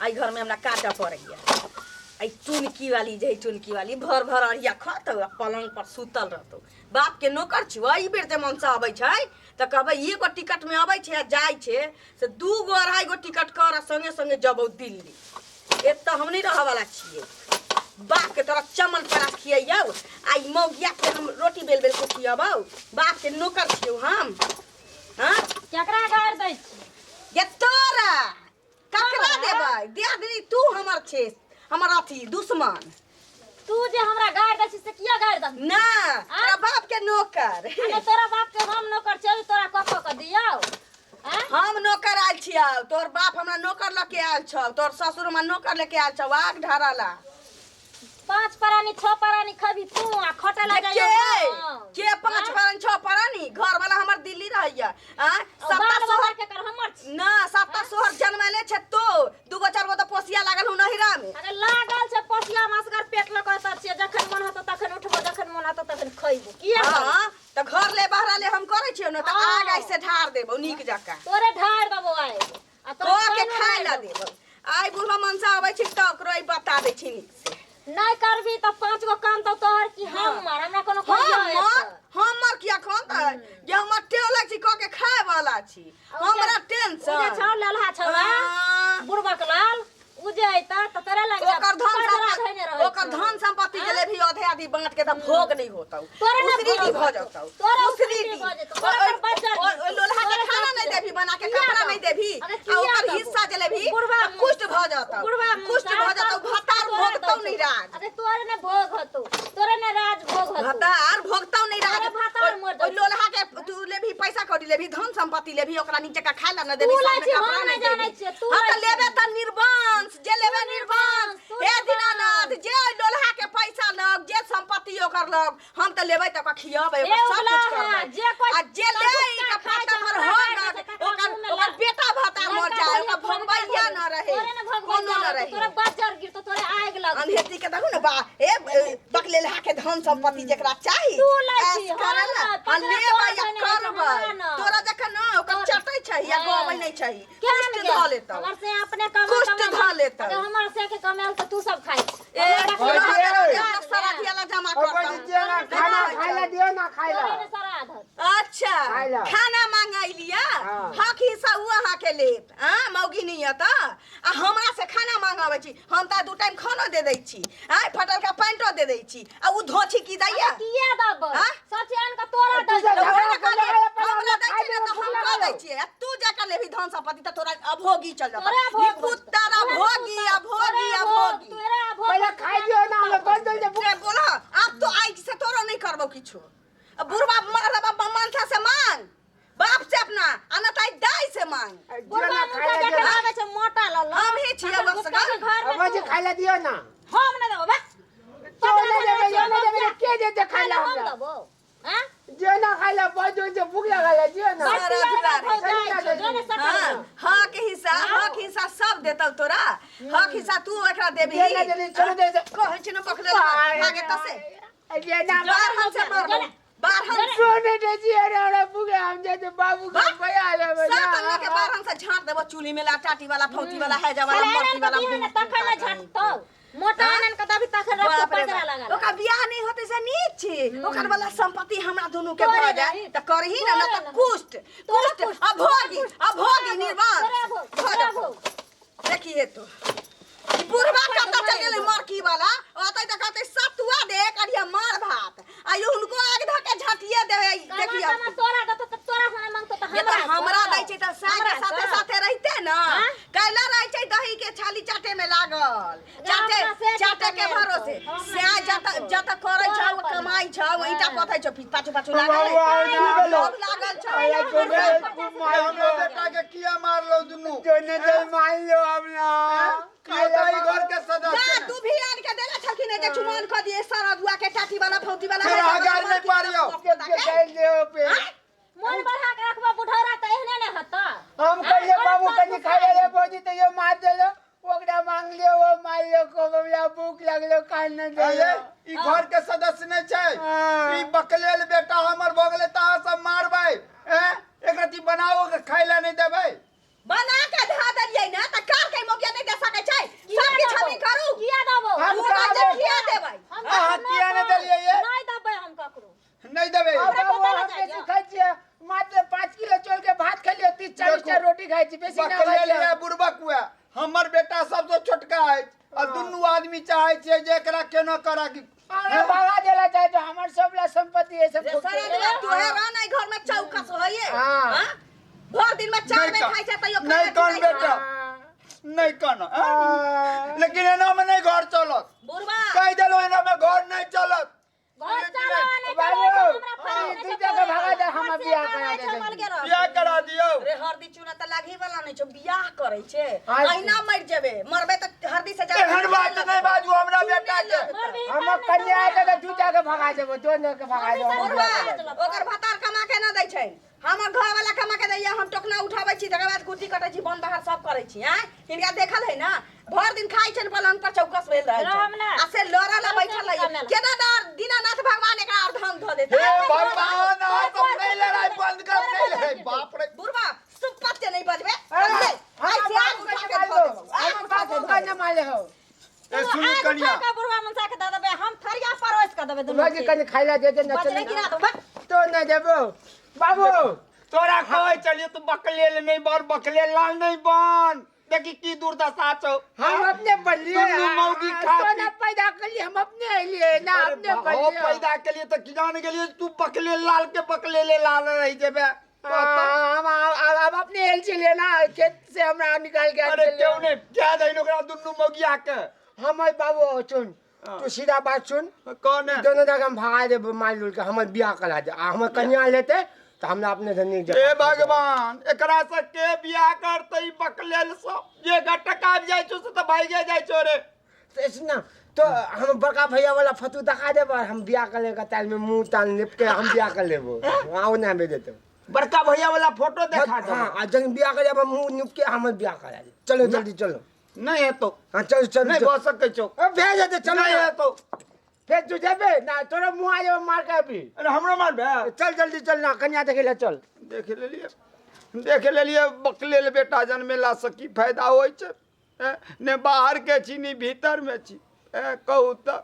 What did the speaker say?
आई घर में हमरा काटा पड़ गया। आई चुनकी वाली जे चुनकी वाली भर भर अरिया खत पलंग पर सुतल रहतो। बाप के नौकर छुआ ई बेर जे मन से आबै छै त कहबै एगो टिकट में आबै छै जाय छै से 2 गो 2.5 गो टिकट कर संगे संगे जबौ दिल्ली। एत हम नहीं रह वाला छिए। बाप के तोरा चमन परास खियौ आई मौगिया के हम रोटी बेल बेल के खियबौ। बाप के नौकर छियौ हम। हां केकरा गाड़ दै छी ये तोरा ककरा देबै दे दी तू हमर छे हमर अथी दुश्मन। तू जे हमरा गाड़ दै छी से किया गाड़ दै ना तोरा बाप के नौकर। अरे तोरा बाप के हम नौकर छै तोरा कख के दियौ। हम नौकर आयल छियौ तोर बाप हमरा नौकर लेके आयल छौ तोर ससुर हमरा नौकर लेके आयल छौ आग ढारला। 5 परानी 6 परानी खबी तू आ खटे लगा के 5 परानी 6 परानी घर वाला हमर दिल्ली रहैया। हां सत्ता सोहर के कर हमर ना सत्ता सोहर जन्मले छै तो 2 गो 4 गो त पोसिया लागल हु नहिरा में। अरे लागल छै पोसिया मासगर पेट लग त छै जखन मन होत तखन उठबो जखन मन होत तखन खइबो किया। हां त घर ले बाहर ले हम करे छियो न त आग ऐसे ढार देबो नीक जका तोरे ढार देबो आइ आ तो के खाय ला देबो। आई बुढ़वा मनसा आबै छी त ओकरो बता दै छी नीक से। नहीं करबी तो 5 गो काम तो तोहर की हमर हमरा कोनो हमर किया खान त जे हमर टेल लग छी क के खाय वाला छी हमरा टेंशन उजे छौ ललहा छौवा बुढ़वा के लाल उजे आइता त तोरे लग ओकर धन संपत्ति के ले भी आधे आधी बांट के त भोग नहीं होतौ उसरी नहीं भ जातौ उसरी लोलहा के खाना नहीं देभी बना के कपड़ा नहीं देभी आ ओकर हिस्सा जे लेभी कुष्ट भ जातौ कुष्ट भ जातौ भतार भोगतौ नहीं राज। अरे तोरे ने भोग होतौ तोरे ने राज भोग होतौ भतार भोगतौ नहीं राज। भतार मर ओ लोलहा के तू लेभी पैसा कौड़ी लेभी धन संपत्ति लेभी ओकरा नीचे का खाय ला न देभी कपड़ा नहीं जानै छै तू हम त लेबे त निर्वंश जे लेबे निर्वंश हे दीनानाथ जे लोलहा के पैसा लग जे संपत्ति ओकर लग हम त लेबै त खियाबै ओकर सब कुछ करबै आ जे ले के फाटा पर हो न ओकर बेटा भता मर जाए ओकर भगवैया न रहे कोनो न रहे तोरा बजर गिर तो तोरे आग लग अंधेती के देखू न बा ए बकले लहा के धन संपत्ति जेकरा चाही तू लै छी करला हम लेबै या करबै तोरा जखन न ओकर चटै छै या गबै नहीं छै कुष्ट ध लेतौ हमर से अपने कमा कुष्ट ध लेतौ अगर हमर से के कमाल त तू सब खाइ ए सारा दियाला जमा करतौ खाना खाइला दियो ना खाइला। अच्छा खाना मांगाई लिया हक हिस्सा हुआ हा के लेब हां मौगी नहीं है त आ हमरा से खाना मांगाबै छी हम त 2 टाइम खाना दे दै छी हां फटल का पैंटो दे दै छी आ उ धोछी की दैया किया दब सचियान का तोरा दे हमरा दै छी त हम का दै छी तू जाके लेभी धन संपत्ति त तोरा अभोगी चल जाता निपुत्तर अभोगी अभोगी अभोगी पहले खाइ दियो ना हम बंदल जे बुढ़ा बोला अब तो आई से तोरो नहीं करबो किछो। बुढ़वा मारा बाप मानसा से मांग बाप से अपना अनताई दाई से मांग बुढ़वा मुंह के लागे छै मोटा लल हम ही छिया बस अब जे खाइला दियो ना हम न देबो बा तो ने देबे के दे खाइला हम देबो हैं जे ना खाइला बजो जे भूख लागला दियो ना हां के हिस्सा सब देतौ तोरा हक हिस्सा तू एकरा देबी ये ना दे छोड़ दे कहै छी न पकड़े आगे तसे ये ना बाहर हम से मारबो बाहर हम सोने दे जी अरे भूख हम जे बाबू के भया लेबे सब तन्ना के बाहर हम से झाड़ देबो चूल्ही में लाटाटी वाला फौती वाला है जवाला मोटी वाला तखन झटतो मोटा आनन के तभी तखन रख पजरा लगा ओका बियाह नहीं होते से नीक छी ओकर वाला संपत्ति हमरा दोनों के भ जाए त करही ना त कुष्ट अभोगी निर्वाण देखिए तो बुढ़वा कता चल गेले मरकी वाला ओतै त कहते सतुआ दे करिया मार भात आ उनको आग ध के झटिए दे देखिए तोरा दत त तोरा होने मांगतो त हमरा दै छै त साग साथे साथे रहते न कैला रह छै दही के छाली चाटे में लागल चाटे के भरोसे से जत करे छ कमाई छ ओइटा पथै छ पाछू पाछू लागल छ हमरो बेटा के किया मारलो दुनु जोने दे मार लो हमना खाइलाई घर के सदस्य ना तू भी आन के देला छलखिन जे चुमान क दिए सारा दुआ के टाटी वाला फौती वाला फिर हजार में पारियो के गइल देओ पे मन बढ़ा के रखबा बुढ़ौरा त एहने ने हत हम कहिए बाबू कनी खाइले रे बोजी त यो मार देलो ओकरा मांग लियो वो मार लो को बबला भूख लागलो कान न दे ई घर के सदस्य नहीं छै ई बकलेल बेटा हमर भगले ता सब मारबै एक रति बनाओ के खाइला नहीं देबै बना के धा देलियै ना त कार के मौका नहीं दे सकै छै अहाँ किया नहीं देलिए ये नहीं दबे हम ककरो नहीं देबे अब बाबू हमके सिखाई छिए मात्र 5 किलो चोल के भात खलियो 30-40 रोटी खाई छी बेसी ना खाई बकले छी लिए बुड़बक हुआ हमर बेटा सबसे छोटका है और दुनू आदमी चाहे छे जे एकरा केना करा कि हमरा भगा देला चाहे तो हमर सबला संपत्ति है सब रे सारा दिन तू है रह नहीं घर में चौकस होइए हाँ। हां भर दिन में चार में खाई छै तइयो नहीं कौन बेटा नहीं कौन लेकिन एना में नहीं घर चलत बुढ़वा कह देलो एना में घर नहीं चलत घर चलो नहीं बाबू चलो हमरा फर्क तू जगह भगा दे हम बियाह करा दे बियाह करा दियो रे हरदी चूना त लागी वाला नहीं छो बियाह करे छे हाँ। अहिना मर जेबे मरबे त हरदी से एहन बात नहीं बाजू हमरा बेटा के हम कन्या के तो तू जगह भगा देबो दोनों के भगा देबो हम बुढ़वा बियाह करा देबो। ओकर भतार कमा के न दै छै हमर घर वाला कमा के दैया हम टोकना उठाबै छी तकर बाद कुर्ती कटै छी बन बाहर सब करै छी हैं हिनका देखल है ना भर दिन खाइ छै पलंग पर चौकस भेल रहै राम छै ना। आ से लोरा ला बैठल है केना दर दीनानाथ भगवान एकरा अर्धन ध देतै हे भगवान आ तुम नहीं लड़ाई बंद कर नहीं लड़ाई बाप रे बुढ़वा सुपत के नहीं बजबे अरे, आई हम से बाप उठा के के मार धो लो देबो हम बाप का न मारे हो ए सुनु कनिया का बुढ़वा मनसा के दे देबे हम थरिया परोस के देबे दुनू बाकी कने खाइला दे दे न बचले गिरा दो तो न देबो बाबू तोरा कहै चलिए तू बकले ले नहीं बन बकले लाल नहीं बन देखी की दुर्दशा छौ हम अपने बलिए दुनू मौगी खा तो न पैदा कर लिए हम अपने लिए ना अपने हो बलिए पैदा के लिए तो किसान के लिए तू बकले लाल के बकले ले लाल रही जेबे हम अब अपने एल से लेना खेत से हमरा निकाल के अरे क्यों नहीं क्या दई ओकरा दुनू मौगिया के हमर बाबू सुन तू सीधा बात सुन कौन है दोनों जगह हम भगा दे माल उल के हमर बियाह करा दे आ हमर कन्या लेते तो हमरा अपने धनी हे भगवान एकरा से के बियाह करतै बकलेल सब जे घटका आबि जाइ छौ से त भाइगे जाइ छौ रे तो सुन तो हम बड़का भैया वाला फतू दिखा देब हम बियाह कर लेगा ताल में मुंह तान लिप के हम बियाह कर लेबो आओ ना भेज देते बड़का भैया वाला फोटो देखा दो हाँ जब बियाह कर लेब मुंह निप के हम बियाह करा दे चलो जल्दी चलो नहीं है तो हाँ चल चल नहीं हो सकै छौ भेज दे चलो नहीं है तो फिर तू जेबे ना तोरा मुंह आ जाबे मार के अभी अरे हमरो मार बे चल जल्दी चल ना कन्या देखे ले चल देख ले लिए बकलेल बेटा जन्मेला से की फायदा होइ छै ने बाहर के छी ने भीतर में छी कहू त